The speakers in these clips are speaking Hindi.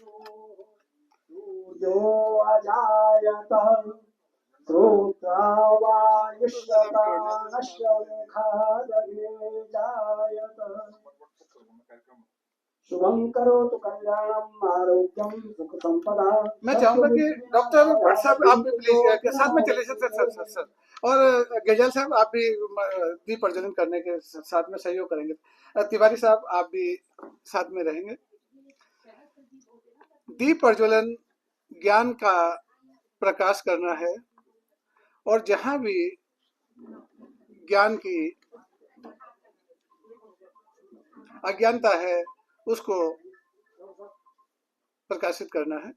सूर्यो अजायत श्रोत्रावायुष्यप्राणश्रमुखादये जायत शुभं करोतु कल्याणम आरोग्यम सुख संपदा। मैं चाहूंगा कि डॉक्टर भट्ट साहब आप भी प्लीज साथ में चले सर सर सर सर और गजल साहब आप भी दीप प्रज्वलन करने के साथ में सहयोग करेंगे। तिवारी साहब आप भी साथ में रहेंगे। दीप प्रज्वलन ज्ञान का प्रकाश करना है और जहां भी ज्ञान की अज्ञानता है उसको प्रकाशित करना है।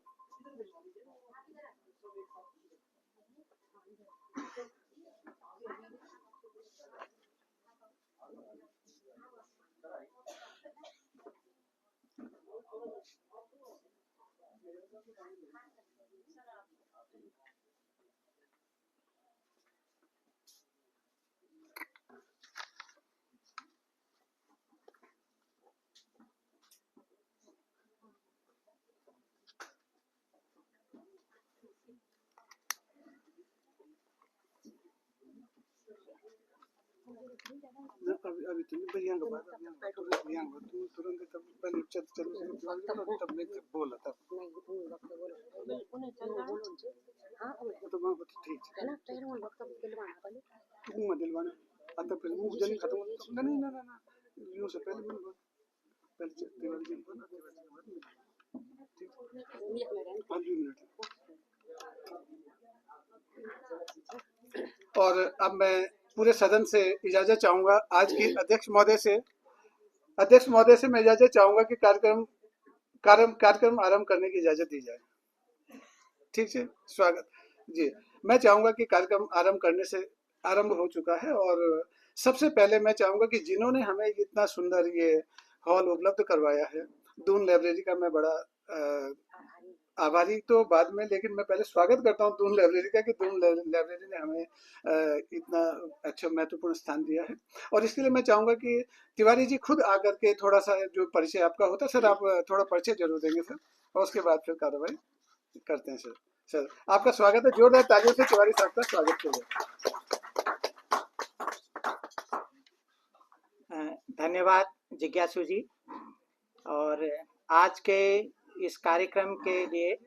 अभी तो बढ़िया का बात बढ़िया हो तू तुरंत तब पहले चलो तब मैं बोला तब हां तो मैं ठीक है ना पहले वो वक्त दिलवाना पहले तू मत दिलवाना अब तक वो जल्दी खत्म नहीं ना ना ना यूं से पहले बोल पहले दिलवाना ठीक 5 मिनट। और अब मैं पूरे सदन से इजाजत चाहूंगा। आज की अध्यक्ष महोदय से मैं इजाजत चाहूंगा कि कार्यक्रम आरंभ करने की इजाजत दी जाए। ठीक है, स्वागत जी। मैं चाहूंगा कि कार्यक्रम आरंभ हो चुका है और सबसे पहले मैं चाहूंगा कि जिन्होंने हमें इतना सुंदर ये हॉल उपलब्ध करवाया है, दून लाइब्रेरी का मैं बड़ा आभारी तो बाद में, लेकिन मैं पहले स्वागत करता हूं दून लाइब्रेरी का कि दून लाइब्रेरी ने हमें इतना अच्छा महत्वपूर्ण स्थान दिया है। और इसके लिए मैं चाहूंगा कि तिवारी जी खुद आकर के थोड़ा सा जो परिचय आपका होता है सर, आप थोड़ा परिचय जरूर देंगे सर, और उसके बाद फिर कार्रवाई करते हैं। सर आपका स्वागत है, जोरदार तालियों से तिवारी साहब का स्वागत करें। धन्यवाद जिज्ञासु जी। और आज के इस कार्यक्रम के लिए,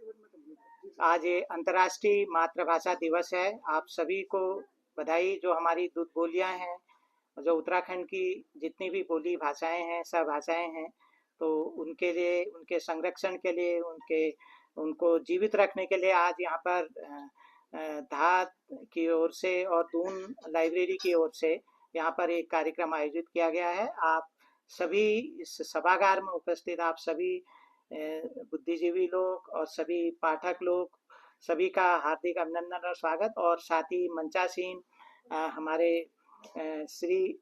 आज अंतर्राष्ट्रीय मातृभाषा दिवस है। आप सभी को बधाई। जो हमारी दूध बोलियाँ हैं, जो उत्तराखंड की जितनी भी बोली भाषाएं हैं, सब भाषाएं हैं, तो उनके लिए, उनके संरक्षण के लिए, उनको जीवित रखने के लिए आज यहाँ पर धात की ओर से और दून लाइब्रेरी की ओर से यहाँ पर एक कार्यक्रम आयोजित किया गया है। आप सभी इस सभागार में उपस्थित आप सभी बुद्धिजीवी लोग और सभी पाठक लोग, सभी का हार्दिक अभिनंदन और स्वागत। और साथ ही मंचासीन हमारे श्री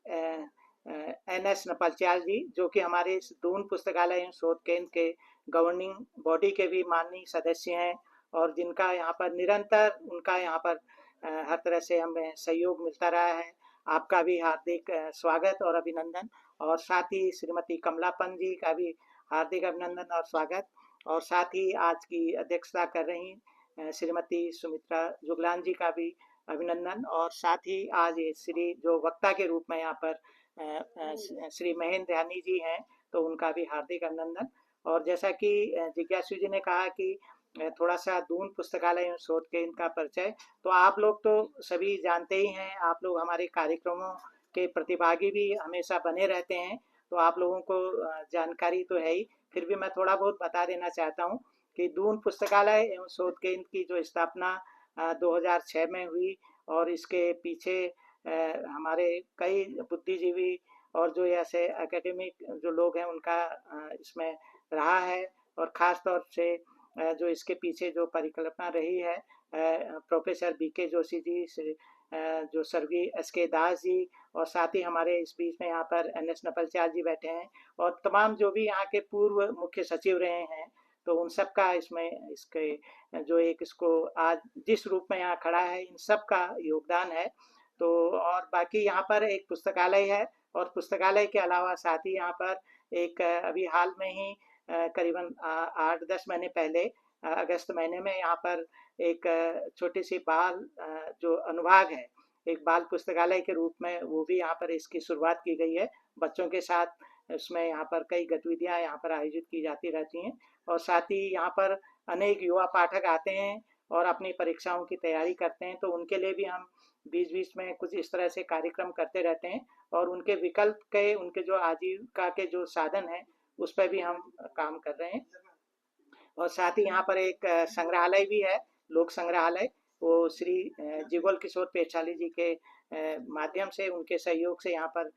NS नपलचाल जी, जो कि हमारे इस दून पुस्तकालय एवं शोध केंद्र के गवर्निंग बॉडी के भी माननीय सदस्य हैं और जिनका यहाँ पर निरंतर उनका यहाँ पर हर तरह से हमें सहयोग मिलता रहा है। आपका भी हार्दिक स्वागत और अभिनंदन। और साथ ही श्रीमती कमलापन जी का भी हार्दिक अभिनंदन और स्वागत। और साथ ही आज की अध्यक्षता कर रही श्रीमती सुमित्रा जुगलान जी का भी अभिनंदन। और साथ ही आज श्री जो वक्ता के रूप में यहाँ पर श्री महेंद्र ध्यानी जी हैं, तो उनका भी हार्दिक अभिनंदन। और जैसा कि जिज्ञासु जी ने कहा कि थोड़ा सा दून पुस्तकालय एवं शोध केंद्र का परिचय, तो आप लोग तो सभी जानते ही हैं, आप लोग हमारे कार्यक्रमों के प्रतिभागी भी हमेशा बने रहते हैं, तो आप लोगों को जानकारी तो है ही। फिर भी मैं थोड़ा बहुत बता देना चाहता हूँ कि दून पुस्तकालय एवं शोध केंद्र की जो स्थापना 2006 में हुई और इसके पीछे हमारे कई बुद्धिजीवी और जो ऐसे एकेडमिक जो लोग हैं उनका इसमें रहा है। और ख़ास तौर से जो इसके पीछे जो परिकल्पना रही है प्रोफेसर BK जोशी जी, जो स्वर्गीय SK दास जी, और साथ ही हमारे इस बीच में यहाँ पर NS नपलचाल जी बैठे हैं और तमाम जो भी यहाँ के पूर्व मुख्य सचिव रहे हैं, तो उन सब का इसमें इसके जो एक इसको आज जिस रूप में यहाँ खड़ा है, इन सब का योगदान है। तो और बाकी यहाँ पर एक पुस्तकालय है और पुस्तकालय के अलावा साथ ही यहाँ पर एक अभी हाल में ही करीबन 8-10 महीने पहले अगस्त महीने में यहाँ पर एक छोटी सी बाल जो अनुभाग है, एक बाल पुस्तकालय के रूप में वो भी यहाँ पर इसकी शुरुआत की गई है। बच्चों के साथ इसमें यहाँ पर कई गतिविधियाँ यहाँ पर आयोजित की जाती रहती हैं और साथ ही यहाँ पर अनेक युवा पाठक आते हैं और अपनी परीक्षाओं की तैयारी करते हैं, तो उनके लिए भी हम बीच बीच में कुछ इस तरह से कार्यक्रम करते रहते हैं और उनके विकल्प के, उनके जो आजीविका के जो साधन हैं उस पर भी हम काम कर रहे हैं। और साथ ही यहाँ पर एक संग्रहालय भी है, लोक संग्रहालय, वो श्री जिगोल किशोर पेछाली जी के माध्यम से, उनके सहयोग से यहाँ पर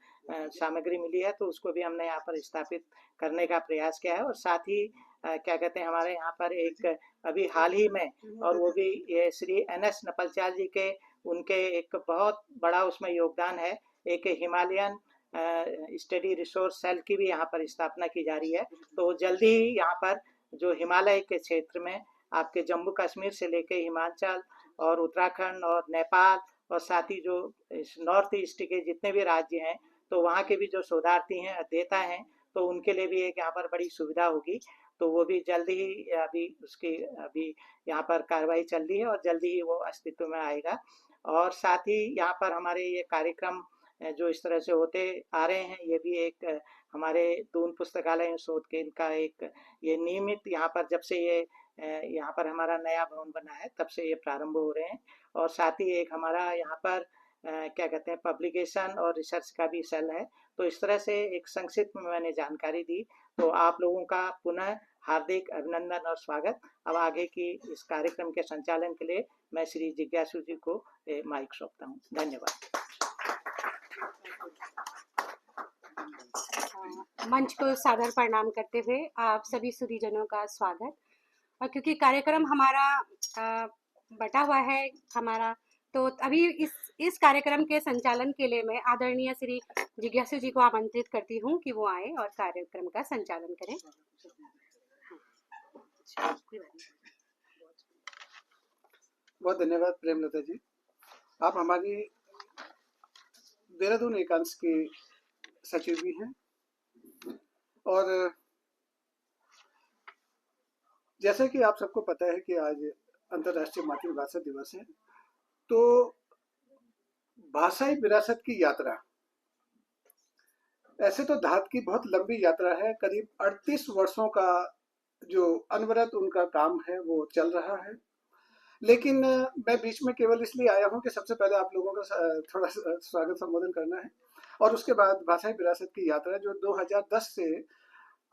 सामग्री मिली है, तो उसको भी हमने यहाँ पर स्थापित करने का प्रयास किया है। और साथ ही क्या कहते हैं, हमारे यहाँ पर एक अभी हाल ही में, और वो भी ये श्री NS नपलचाल जी के, उनके एक बहुत बड़ा उसमें योगदान है, एक हिमालयन स्टडी रिसोर्स सेल की भी यहाँ पर स्थापना की जा रही है। तो जल्दी ही यहाँ पर जो हिमालय के क्षेत्र में आपके जम्मू कश्मीर से लेके हिमाचल और उत्तराखंड और नेपाल और साथ ही जो नॉर्थ ईस्ट के जितने भी राज्य हैं, तो वहाँ के भी जो शोधार्थी हैं, अध्येता हैं, तो उनके लिए भी एक यहाँ पर बड़ी सुविधा होगी। तो वो भी जल्दी ही अभी उसकी अभी यहाँ पर कार्रवाई चल रही है और जल्दी ही वो अस्तित्व में आएगा। और साथ ही यहाँ पर हमारे ये कार्यक्रम जो इस तरह से होते आ रहे हैं, ये भी एक हमारे दून पुस्तकालय शोध केंद्र का एक ये नियमित यहाँ पर जब से ये यहाँ पर हमारा नया भवन बना है तब से ये प्रारंभ हो रहे हैं। और साथ ही एक हमारा यहाँ पर क्या कहते हैं, पब्लिकेशन और रिसर्च का भी सेल है। तो इस तरह से एक संक्षिप्त में मैंने जानकारी दी। तो आप लोगों का पुनः हार्दिक अभिनंदन और स्वागत। अब आगे की इस कार्यक्रम के संचालन के लिए मैं श्री जिज्ञासु जी को माइक सौंपता हूँ। धन्यवाद। मंच को सादर प्रणाम करते हुए आप सभी सुधीजनों का स्वागत। और क्योंकि कार्यक्रम हमारा बटा हुआ है हमारा, तो अभी इस कार्यक्रम के संचालन के लिए मैं आदरणीय श्री जिज्ञासु जी को आमंत्रित करती हूँ कि वो आए और कार्यक्रम का संचालन करें। बहुत धन्यवाद प्रेमलता जी। आप हमारी देहरादून एकांश की सचिव भी हैं और जैसे कि आप सबको पता है कि आज अंतर्राष्ट्रीय मातृभाषा दिवस है, तो भाषाई विरासत की यात्रा, ऐसे तो धात की बहुत लंबी यात्रा है, करीब 38 वर्षों का जो अनवरत उनका काम है वो चल रहा है। लेकिन मैं बीच में केवल इसलिए आया हूं कि सबसे पहले आप लोगों का थोड़ा स्वागत संबोधन करना है और उसके बाद भाषाई विरासत की यात्रा जो 2010 से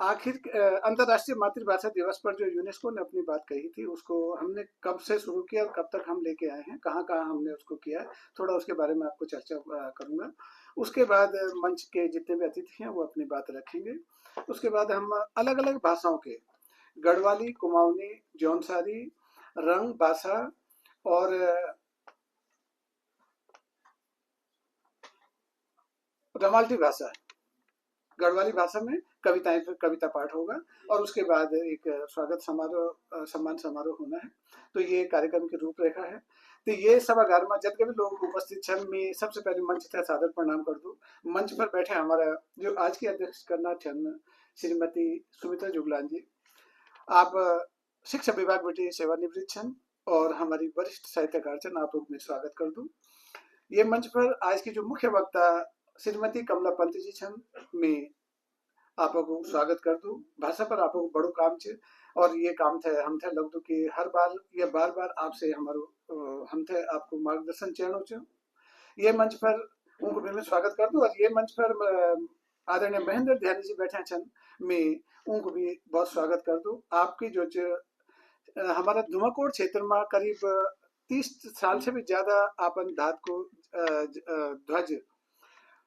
आखिर अंतर्राष्ट्रीय मातृभाषा दिवस पर जो यूनेस्को ने अपनी बात कही थी, उसको हमने कब से शुरू किया और कब तक हम लेके आए हैं, कहाँ कहाँ हमने उसको किया, थोड़ा उसके बारे में आपको चर्चा करूँगा। उसके बाद मंच के जितने भी अतिथि हैं वो अपनी बात रखेंगे। उसके बाद हम अलग अलग भाषाओं के गढ़वाली, कुमाऊनी, जौनसारी, रंग भाषा और रमाल्टी भाषा, गढ़वाली भाषा में कविता पाठ होगा और उसके बाद एक स्वागत समारोह, सम्मान समारोह होना है। तो ये कार्यक्रम की रूपरेखा है। तो ये सभागार में जितने भी लोग उपस्थित छन, मैं सबसे पहले मंच से सादर प्रणाम कर दूं। मंच पर बैठे हमारा जो आज की अध्यक्ष करना छन श्रीमती सुमित्रा जुगलान जी, आप शिक्षा विभाग बेटी सेवानिवृत्त छन और हमारी वरिष्ठ साहित्यकार छन, आप लोग में स्वागत कर दूं। ये मंच पर आज की जो मुख्य वक्ता श्रीमती कमला पंत जी छन, मैं आप लोगों को स्वागत कर दूं। भाषा पर आप लोग बड़ो काम छे और ये काम थे हम थे लगदो कि हर बार या बार बार आपसे हमारो हम थे आपको मार्गदर्शन चेनो छे। ये मंच पर उनको भी मैं स्वागत कर दूं और ये मंच पर आदरणीय महेंद्र ध्यानी जी बैठे छन, मैं उनको भी बहुत स्वागत कर दूं। आपकी जो हमारा धुमाकोट क्षेत्र में करीब 30 साल से भी ज्यादा आपन धात को ध्वज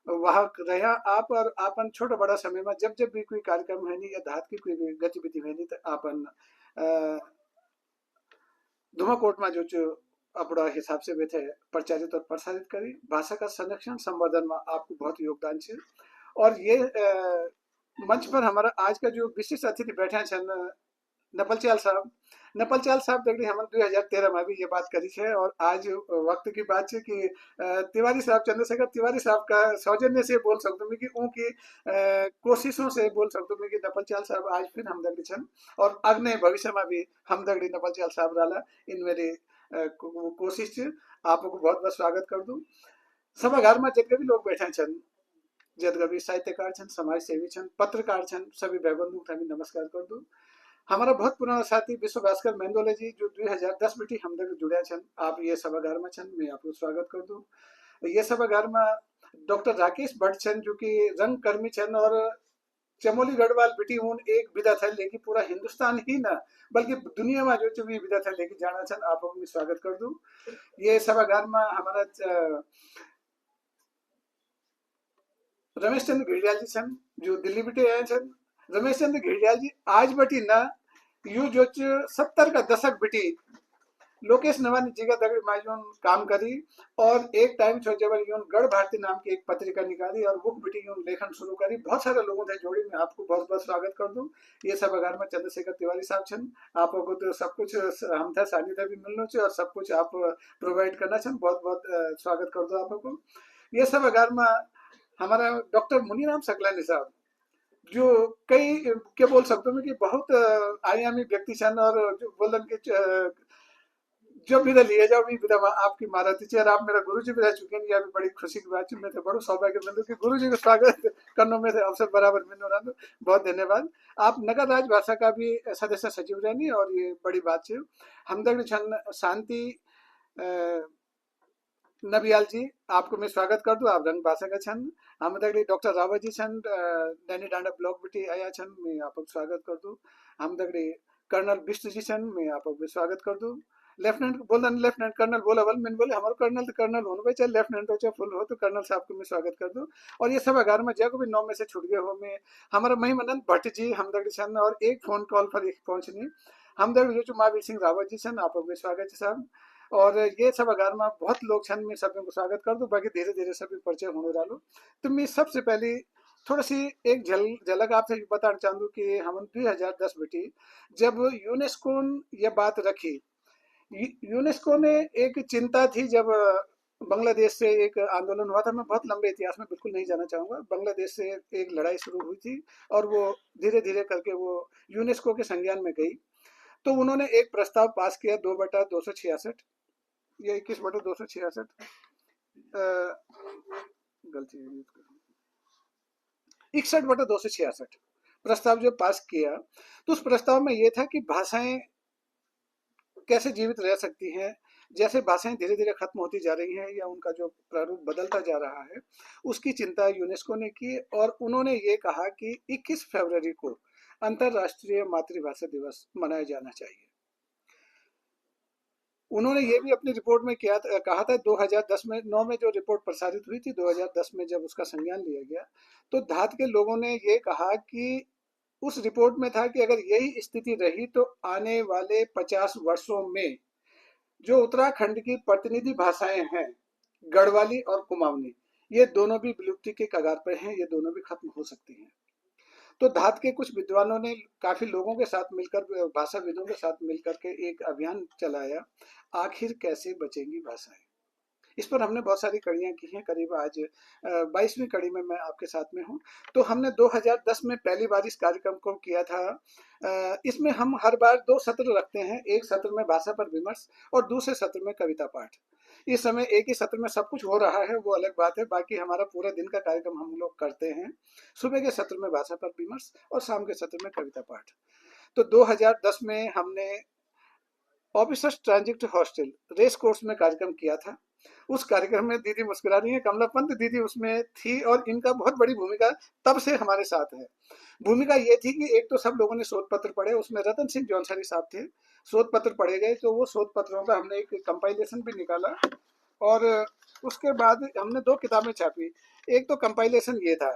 वहाँ रहा आप और आपन छोटा बड़ा समय में जब भी कोई कार्यक्रम है नहीं या धात की कोई भी गतिविधि है नहीं, तो आपन धुमाकोट में जो अपना हिसाब से वे थे प्रचारित और प्रसारित करी। भाषा का संरक्षण संवर्धन में आपको बहुत योगदान है। और ये मंच पर हमारा आज का जो विशिष्ट अतिथि बैठे छन नपलचाल साहब दगड़ी हम 2013 में भी ये बात करी है और आज वक्त की बात है कि तिवारी साहब चंद्रशेखर तिवारी साहब का सौजन्य से बोल सकता हूँ कि उनकी कोशिशों से बोल सकता हूँ कि नपलचाल साहब आज फिर हम दगड़ी छन और अगले भविष्य में भी हम दगड़ी नपलचाल साहब राला इन मेरी कोशिश आपको बहुत बहुत स्वागत कर दूं। सभागार में जितने भी लोग बैठे छन जितने भी साहित्यकार छन समाज सेवी छन पत्रकार छन सभी भाई बंधु भी नमस्कार कर दूं। हमारा बहुत पुराना साथी विश्व भास्कर मेंदोले जी जो 2010 में हम तक जुड़े छन आप ये सभागार में छन मैं आपको स्वागत कर दूं। ये सभागार में डॉक्टर राकेश भट्ट छन जो कि रंग कर्मी छन और चमोली गढ़वाल बिटी उन एक विधा था लेकिन पूरा हिंदुस्तान ही ना बल्कि दुनिया में जो भी विधा था लेकिन जाना छन आपको मैं स्वागत कर दूं। ये सभागार में हमारा रमेश चंद्र घिरडियाल जी छन जो दिल्ली बिटे आए छन। रमेश चंद्र घिरडियाल जी आज बटी ना यू जो 70 का दशक बिटी लोकेश नवानी जी का दगड़ी मायून काम करी और एक टाइम छो जब यून गढ़ भारती नाम की एक पत्रिका निकाली और वो बिटी यून लेखन शुरू करी बहुत सारे लोगों से जोड़ी मैं आपको बहुत बहुत स्वागत कर दूं। ये सभागार में चंद्रशेखर तिवारी साहब छन आपको तो सब कुछ हम था सानिध्य भी मिलना चाहिए और सब कुछ आप प्रोवाइड करना छन बहुत बहुत स्वागत कर दो आपको। ये सभागार में हमारा डॉक्टर मुनीराम सकलानी साहब जो कई क्या बोल सकते हूँ कि बहुत आयामी व्यक्ति छन और जो बोलन के जब विदा लिए जाओ भी विदा आपकी महारथी चेयर आप मेरा गुरु जी भी रह चुके हैं यह भी बड़ी खुशी की बात है। मैं तो बड़ो सौभाग्य मिलूँ कि गुरु जी को स्वागत करने में अवसर बराबर मिल रहा है। बहुत धन्यवाद। आप नगर राज भाषा का भी सदस्य सचिव रहनी और ये बड़ी बात है। हमदर्द छन शांति नबियाल जी आपको मैं स्वागत कर दूं आप रंग भाषा का छन। हम दगड़ी डॉक्टर रावत जी छन नैनी डांडा ब्लॉक बिटी आया छन मैं आपको स्वागत कर दूं। हम दगड़ी कर्नल बिष्ट जी छन मैं आपको भी स्वागत कर दूं। लेफ्टिनेंट बोल लेफ्टिनेंट कर्नल बोला बल मैंने बोले हमारे कर्नल तो कर्नल होने भाई चाहे लेफ्टिनेंट हो चाहे फुल हो तो कर्नल साहब को मैं स्वागत कर दूं। और ये सभागार में जगह भी 9 में से छूट गए हो मैं हमारा महिमानंद भट्ट जी हम दगड़ी छन और एक फोन कॉल पर एक पहुंचनी हम दगड़ी जो महावीर सिंह रावत जी छन आपको भी स्वागत है साहब। और ये सभागार में बहुत लोग छन मैं सभी को स्वागत कर दूं बाकी धीरे धीरे सभी परिचय होने डालो। तो मैं सबसे पहले थोड़ी सी एक झलक आपसे बताना चाहूँ कि हम 2010 बेटी जब यूनेस्को ने ये बात रखी यूनेस्को ने एक चिंता थी जब बांग्लादेश से एक आंदोलन हुआ था। मैं बहुत लंबे इतिहास में बिल्कुल नहीं जाना चाहूंगा। बांग्लादेश से एक लड़ाई शुरू हुई थी और वो धीरे धीरे करके वो यूनेस्को के संज्ञान में गई तो उन्होंने एक प्रस्ताव पास किया 2/266 ये 21/266 गलती 61/266 प्रस्ताव जो पास किया तो उस प्रस्ताव में ये था कि भाषाएं कैसे जीवित रह सकती हैं जैसे भाषाएं धीरे धीरे खत्म होती जा रही हैं या उनका जो प्रारूप बदलता जा रहा है उसकी चिंता यूनेस्को ने की और उन्होंने ये कहा कि 21 फरवरी को अंतर्राष्ट्रीय मातृभाषा दिवस मनाया जाना चाहिए। उन्होंने ये भी अपनी रिपोर्ट में कहा था 2010 में 9 में जो रिपोर्ट प्रसारित हुई थी 2010 में जब उसका संज्ञान लिया गया तो धात के लोगों ने ये कहा कि उस रिपोर्ट में था कि अगर यही स्थिति रही तो आने वाले 50 वर्षों में जो उत्तराखंड की प्रतिनिधि भाषाएं हैं गढ़वाली और कुमाऊनी ये दोनों भी विलुप्ति के कगार पर हैं ये दोनों भी खत्म हो सकती हैं। तो धात के कुछ विद्वानों ने काफी लोगों के साथ मिलकर भाषाविदों के साथ मिलकर के एक अभियान चलाया आखिर कैसे बचेंगी भाषाएं। इस पर हमने बहुत सारी कड़ियां की हैं करीब आज 22वीं कड़ी में मैं आपके साथ में हूं। तो हमने 2010 में पहली बार इस कार्यक्रम को किया था। इसमें हम हर बार 2 सत्र रखते हैं एक सत्र में भाषा पर विमर्श और दूसरे सत्र में कविता पाठ। इस समय एक ही सत्र में सब कुछ हो रहा है वो अलग बात है बाकी हमारा पूरा दिन का कार्यक्रम हम लोग करते हैं। सुबह के सत्र में भाषा पर विमर्श और शाम के सत्र में कविता पाठ। तो 2010 में हमने officers transit hostel race course में कार्यक्रम किया था। उस कार्यक्रम में दीदी मुस्कुरा रही है कमला पंत दीदी उसमें थी और इनका बहुत बड़ी भूमिका तब से हमारे साथ है। भूमिका ये थी कि एक तो सब लोगों ने शोध पत्र पढ़े उसमें रतन सिंह जौनसरी साहब थे शोध पत्र पढ़े गए तो वो शोध पत्रों का हमने एक कंपाइलेशन भी निकाला और उसके बाद हमने 2 किताबें छापी। एक तो कंपाइलेशन ये था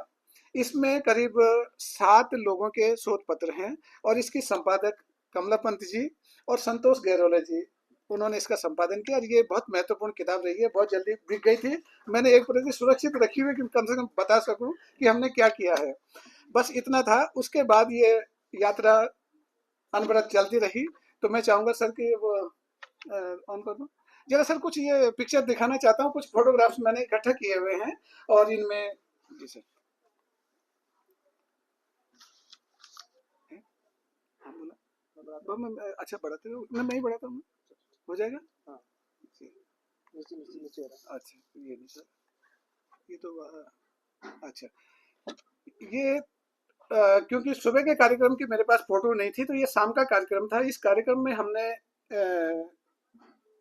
इसमें करीब 7 लोगों के शोध पत्र हैं और इसकी संपादक कमला पंत जी और संतोष गहरोले जी उन्होंने इसका संपादन किया और ये बहुत महत्वपूर्ण किताब रही है। बहुत जल्दी बिक गई थी मैंने एक प्रति सुरक्षित रखी हुई कि कम से कम बता सकूं कि हमने क्या किया है बस इतना था। उसके बाद ये यात्रा अनवरत चलती रही। तो मैं चाहूंगा सर कि वो ऑन कर दूं जरा सर। कुछ ये पिक्चर दिखाना चाहता हूँ, कुछ फोटोग्राफ्स मैंने इकट्ठा किए हुए हैं और इनमें जी सर। हाँ बोला अच्छा बढ़ाते हो, मैं नहीं बढ़ाता हूँ, हो जाएगा। हाँ नीचे नीचे नीचे अच्छा ये नहीं सर, ये तो अच्छा ये क्योंकि सुबह के कार्यक्रम की मेरे पास फोटो नहीं थी, तो ये शाम का कार्यक्रम था। इस कार्यक्रम में हमने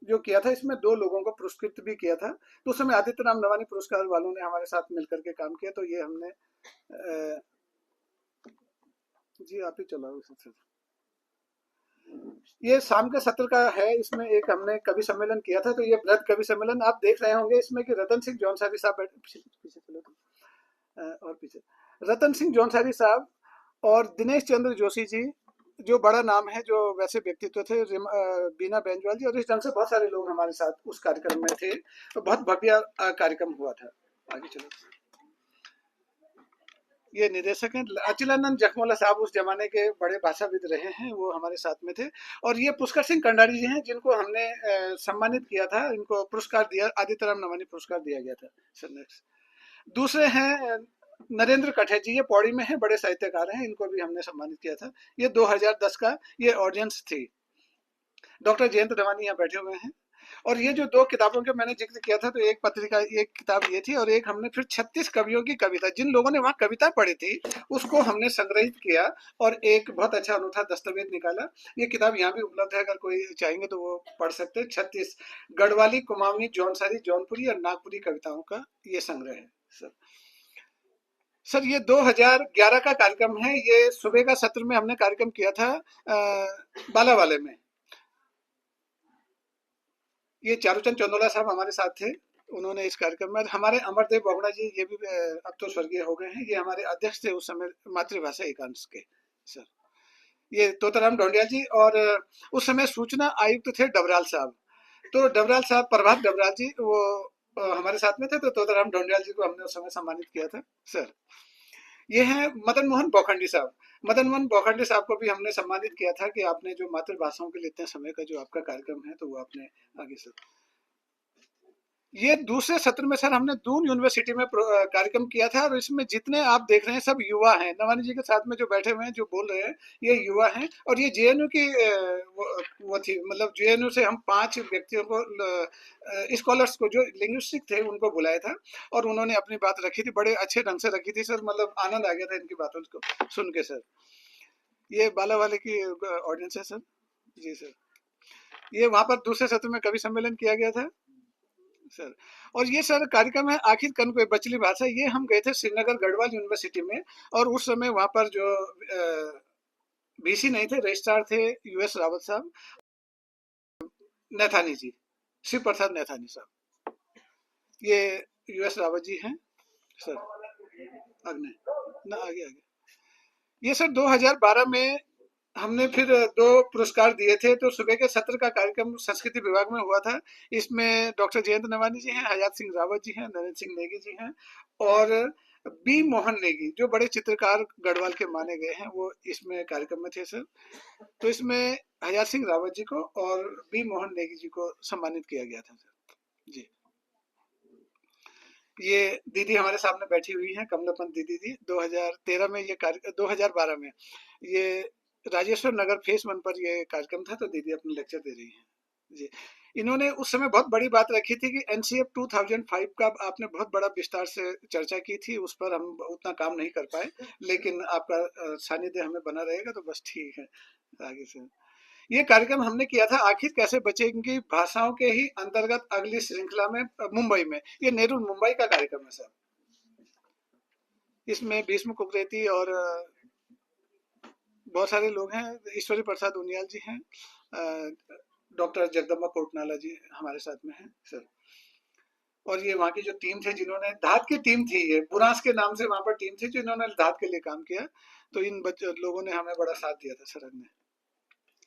जो किया था, इसमें 2 लोगों को पुरस्कृत भी किया था। तो उस समय आदित्य राम नवानी पुरस्कार वालों ने हमारे साथ मिलकर के काम किया। तो ये हमने जी आप ही चलाओ इसे। ये शाम के सत्र का है। इसमें एक हमने कवि सम्मेलन किया था। तो ये वृहद कवि सम्मेलन आप देख रहे होंगे इसमें कि रतन सिंह जौनसारी साहब पीछे चलो और पीछे रतन सिंह जौनसारी साहब और दिनेश चंद्र जोशी जी, जो बड़ा नाम है, जो वैसे व्यक्तित्व थे, बीना बेंजवाल जी, और इस ढंग से बहुत सारे लोग हमारे साथ उस कार्यक्रम में थे। तो बहुत भव्य कार्यक्रम हुआ था। आगे चलो। ये निदेशक हैं अचिलानंद जखमोला साहब, उस जमाने के बड़े भाषाविद रहे हैं, वो हमारे साथ में थे। और ये पुष्कर सिंह कंडारी जी हैं, जिनको हमने सम्मानित किया था। इनको पुरस्कार दिया, आदित्य राम नवानी पुरस्कार दिया गया था सर। नेक्स्ट दूसरे हैं नरेंद्र कठे जी, ये पौड़ी में हैं, बड़े साहित्यकार हैं, इनको भी हमने सम्मानित किया था। ये 2010 का ये ऑडियंस थी। डॉक्टर जयंत नवानी यहाँ बैठे हुए हैं। और ये जो 2 किताबों के मैंने जिक्र किया था, तो एक पत्रिका, एक किताब ये थी, और एक हमने फिर 36 कवियों की कविता, जिन लोगों ने वहाँ कविता पढ़ी थी, उसको हमने संग्रहित किया और एक बहुत अच्छा अनूठा दस्तावेज निकाला। ये किताब यहाँ भी उपलब्ध है, अगर कोई चाहेंगे तो वो पढ़ सकते हैं। 36 गढ़वाली, कुमाऊनी, जौनसारी, जौनपुरी और नागपुरी कविताओं का ये संग्रह है सर। सर ये 2011 का कार्यक्रम है। ये सुबह का सत्र में हमने कार्यक्रम किया था बालावाले में। ये चारूचंद चंदोला साहब हमारे साथ थे, उन्होंने इस कार्यक्रम में। हमारे अमरदेव बोगड़ा जी, ये भी अब तो स्वर्गीय हो गए हैं, ये हमारे अध्यक्ष थे उस समय मातृभाषा एकांश के सर। ये तोताराम ढोंडिया जी, और उस समय सूचना आयुक्त थे डबराल साहब। तो डबराल साहब, प्रभात डबराल जी, वो हमारे साथ में थे। तो तोताराम ढोंडिया जी को हमने उस समय सम्मानित किया था सर। ये हैं मदन मोहन बोखंडी साहब। मदन मोहन बोखंडी साहब को भी हमने सम्मानित किया था कि आपने जो मातृभाषाओं के लिए इतने समय का जो आपका कार्यक्रम है, तो वो आपने आगे सर। ये दूसरे सत्र में सर हमने दून यूनिवर्सिटी में कार्यक्रम किया था। और इसमें जितने आप देख रहे हैं सब युवा हैं। नवानी जी के साथ में जो बैठे हुए हैं, जो बोल रहे हैं, ये युवा हैं। और ये जेएनयू की वो थी, मतलब जेएनयू से हम 5 व्यक्तियों को, स्कॉलर्स को, जो लिंग्विस्टिक थे, उनको बुलाया था और उन्होंने अपनी बात रखी थी, बड़े अच्छे ढंग से रखी थी सर। मतलब आनंद आ गया था इनकी बातों को सुन के सर। ये बाला वाले की ऑडियंस है सर। जी सर। ये वहाँ पर दूसरे सत्र में कवि सम्मेलन किया गया था सर। और ये सर कार्यक्रम है आखिर कन कोई बचली भाषा। ये हम गए थे श्रीनगर गढ़वाल यूनिवर्सिटी में, और उस समय वहाँ पर जो वीसी नहीं थे, रजिस्ट्रार थे यूएस रावत साहब, नैथानी जी, शिव प्रसाद नैथानी साहब, ये यूएस रावत जी हैं सर। अग्नि ना आगे आगे। ये सर 2012 में हमने फिर 2 पुरस्कार दिए थे। तो सुबह के सत्र का कार्यक्रम संस्कृति विभाग में हुआ था। इसमें डॉक्टर जयंत नवानी जी हैं, हयात सिंह रावत जी हैं, नरेंद्र सिंह नेगी जी हैं, और बी मोहन नेगी, जो बड़े चित्रकार गढ़वाल के माने गए हैं, वो इसमें कार्यक्रम में थे सर। तो इसमें हयात सिंह रावत जी को और बी मोहन नेगी जी को सम्मानित किया गया था सर। जी ये दीदी हमारे सामने बैठी हुई हैं, कमलापंत दीदी जी। 2013 में ये 2012 में ये राजेश्वर नगर फेस 1 पर ये कार्यक्रम था। तो दीदी अपना लेक्चर दे रही हैं जी। इन्होंने उस समय बहुत बड़ी बात रखी थी कि एनसीएफ 2005 का आपने बहुत बड़ा विस्तार से चर्चा की थी। उस पर हम उतना काम नहीं कर पाए, लेकिन आपका सानिध्य हमें बना रहेगा, तो बस ठीक है। आगे से ये कार्यक्रम हमने किया था आखिर कैसे बचेंगी भाषाओं के ही अंतर्गत, अगली श्रृंखला में मुंबई में। ये नेहरू मुंबई का कार्यक्रम है सर। इसमें भीष्म कुकरेती और बहुत सारे लोग हैं। ईश्वरी प्रसाद उनियाल जी हैं, डॉक्टर जगदम्बा कोटनाला जी हमारे साथ में हैं सर। और ये वहाँ की जो टीम थे, जिन्होंने धात की टीम थी, ये बुरांस के नाम से वहाँ पर टीम थी, जिन्होंने धात के लिए काम किया। तो इन लोगों ने हमें बड़ा साथ दिया था सर।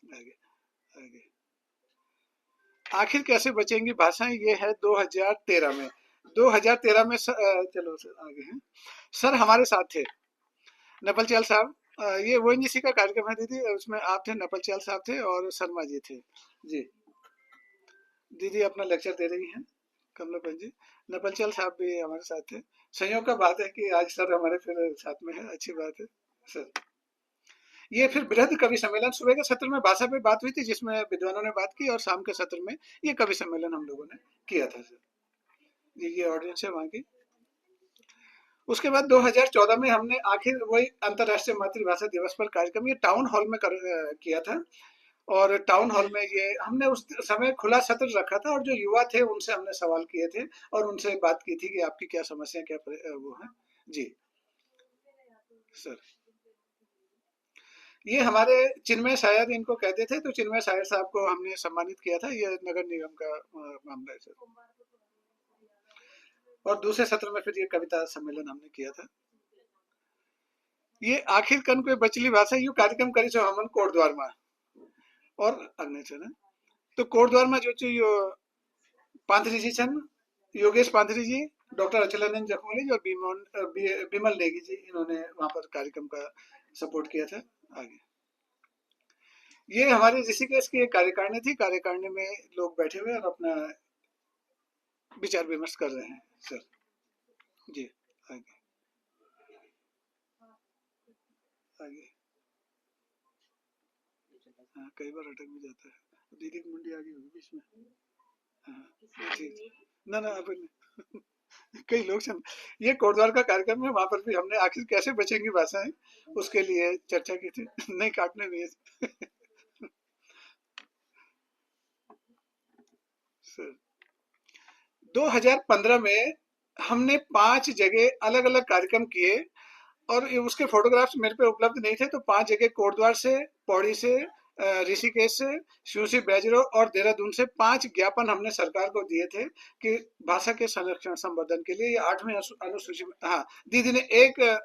आगे आगे आखिर कैसे बचेंगी भाषाएं, ये है 2013 में। 2013 में चलो सर आगे हैं सर। हमारे साथ थे नपल चाल साहब, ये ओएनजीसी का कार्यक्रम है दीदी, उसमें आप थे, नपल चाल साहब थे और शर्मा जी थे। जी दीदी अपना लेक्चर दे रही हैं कमलापन जी। नपल चाल साहब भी हमारे साथ थे। संयोग का बात है कि आज सर हमारे फिर साथ में है, अच्छी बात है सर। ये फिर बृहद कवि सम्मेलन, सुबह के सत्र में भाषा पे बात हुई थी जिसमें विद्वानों ने बात की, और शाम के सत्र में ये कवि सम्मेलन हम लोगों ने किया था सर। ये ऑडियंस है वहाँ की। उसके बाद 2014 में हमने आखिर वही अंतर्राष्ट्रीय मातृभाषा दिवस पर कार्यक्रम ये टाउन हॉल में किया था। और टाउन हॉल में ये हमने उस समय खुला सत्र रखा था, और जो युवा थे उनसे हमने सवाल किए थे और उनसे बात की थी कि आपकी क्या समस्या, क्या वो है। जी सर। ये हमारे चिन्मय शायर इनको कहते थे, तो चिन्मय शायर साहब को हमने सम्मानित किया था। ये नगर निगम का मामला है सर। और दूसरे सत्र में फिर ये कविता सम्मेलन हमने किया था। ये आखिर कन कोई बचली भाषा यू कार्यक्रम करी छो हमन कोटद्वार में, और अग्नि छे ना, तो कोटद्वार में जो छे यो पांथरी जी छन, योगेश पांथरी जी, डॉक्टर अचलानंद जखमोली जी और बिमल नेगी जी, इन्होंने वहां पर कार्यक्रम का सपोर्ट किया था। आगे ये हमारे ऋषिकेश की एक कार्यकारिणी थी। कार्यकारिणी में लोग बैठे हुए और अपना विचार विमर्श कर रहे हैं सर। जी आगे आगे। हाँ कई बार अटक भी जाता है। दीदी की मुंडी आगे होगी बीच में। हाँ ठीक ना ना अपन कई लोग छन। ये कोटद्वार का कार्यक्रम है, वहां पर भी हमने आखिर कैसे बचेंगी भाषाएं उसके लिए चर्चा की थी। नहीं काटने में सर। 2015 में हमने 5 जगह अलग अलग कार्यक्रम किए, और उसके फोटोग्राफ्स मेरे पे उपलब्ध नहीं थे, तो 5 जगह कोटद्वार से, पौड़ी से, ऋषिकेश से, शिवसी बैजरो और देहरादून से 5 ज्ञापन हमने सरकार को दिए थे कि भाषा के संरक्षण संवर्धन के लिए। ये 8वीं अनुसूची में, हाँ दीदी ने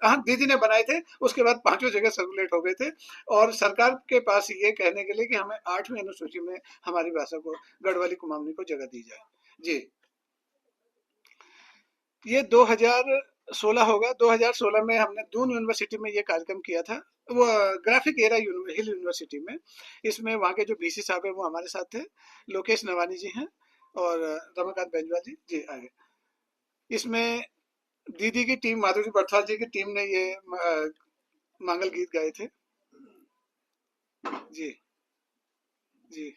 हाँ दीदी ने बनाए थे, उसके बाद 5 जगह सर्कुलेट हो गए थे, और सरकार के पास ये कहने के लिए कि हमें 8वीं अनुसूची में हमारी भाषा को, गढ़वाली कुमाऊनी को जगह दी जाए। जी ये 2016 होगा। 2016 में हमने दून यूनिवर्सिटी में ये कार्यक्रम किया था, वो ग्राफिक एरा हिल यूनिवर्सिटी में। इसमें वहाँ के जो बीसी साहब है वो हमारे साथ थे, लोकेश नवानी जी हैं और रमाकांत बेंजवा जी। जी आगे इसमें दीदी की टीम, माधुरी बर्थवाल जी की टीम ने ये मांगल गीत गाए थे। जी जी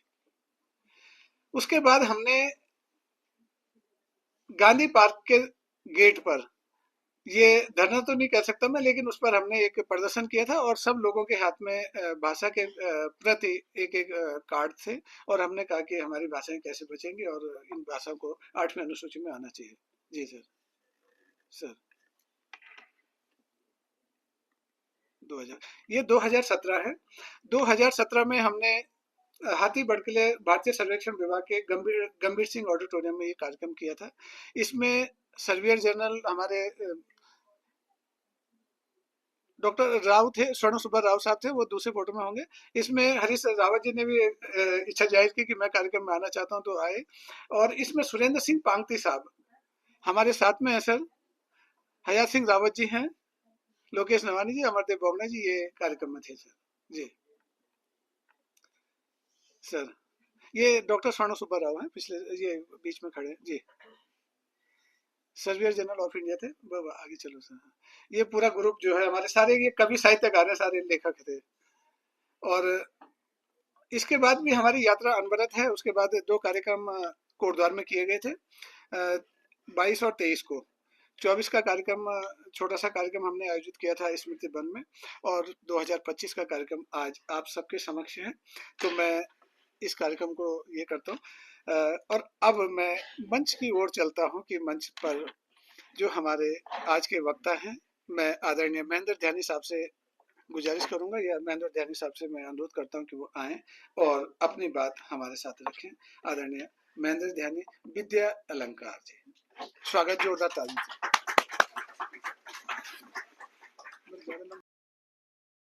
उसके बाद हमने गांधी पार्क के गेट पर, ये धरना तो नहीं कह सकता मैं, लेकिन उस पर हमने एक प्रदर्शन किया था, और सब लोगों के हाथ में भाषा के प्रति एक एक कार्ड थे, और हमने कहा कि हमारी भाषाएं कैसे बचेंगी और इन भाषाओं को 8वीं अनुसूची में आना चाहिए। जी सर। सर 2000 ये 2017 है। 2017 में हमने हाथी बड़कले भारतीय सर्वेक्षण विभाग के गंभीर सिंह ऑडिटोरियम में ये कार्यक्रम किया था। इसमें सर्वेयर जनरल हमारे डॉक्टर राव थे, स्वर्ण सुब्बा राव साहब थे, वो दूसरे फोटो में होंगे। इसमें हरीश रावत जी ने भी इच्छा जाहिर की कि मैं कार्यक्रम में आना चाहता हूं, तो आए। और इसमें सुरेंद्र सिंह पांगती साहब हमारे साथ में है सर, हयात सिंह रावत जी हैं, लोकेश नवानी जी, अमरदेव बोगना जी, ये कार्यक्रम में थे सर। जी सर। ये डॉक्टर स्वर्ण सुब्बा राव हैं, पिछले ये बीच में खड़े हैं। जी सर्वेयर जनरल ऑफ इंडिया थे। आगे चलो सर। ये पूरा ग्रुप जो है हमारे सारे ये कवि साहित्यकार हैं, सारे लेखक थे। और इसके बाद भी हमारी यात्रा अनवरत है। उसके बाद 2 कार्यक्रम कोटद्वार में किए गए थे, 22 और 23 को। 24 का कार्यक्रम, छोटा सा कार्यक्रम हमने आयोजित किया था स्मृति वन में, और 2025 का कार्यक्रम आज आप सबके समक्ष है। तो मैं इस कार्यक्रम को ये करता हूँ, और अब मैं मंच की ओर चलता हूँ कि मंच पर जो हमारे आज के वक्ता हैं, मैं आदरणीय महेंद्र ध्यानी साहब से गुजारिश करूंगा, या महेंद्र ध्यानी साहब से मैं अनुरोध करता हूं कि वो आएं और अपनी बात हमारे साथ रखें। आदरणीय महेंद्र ध्यानी, विद्या अलंकार जी, स्वागत, जोरदार ताली से।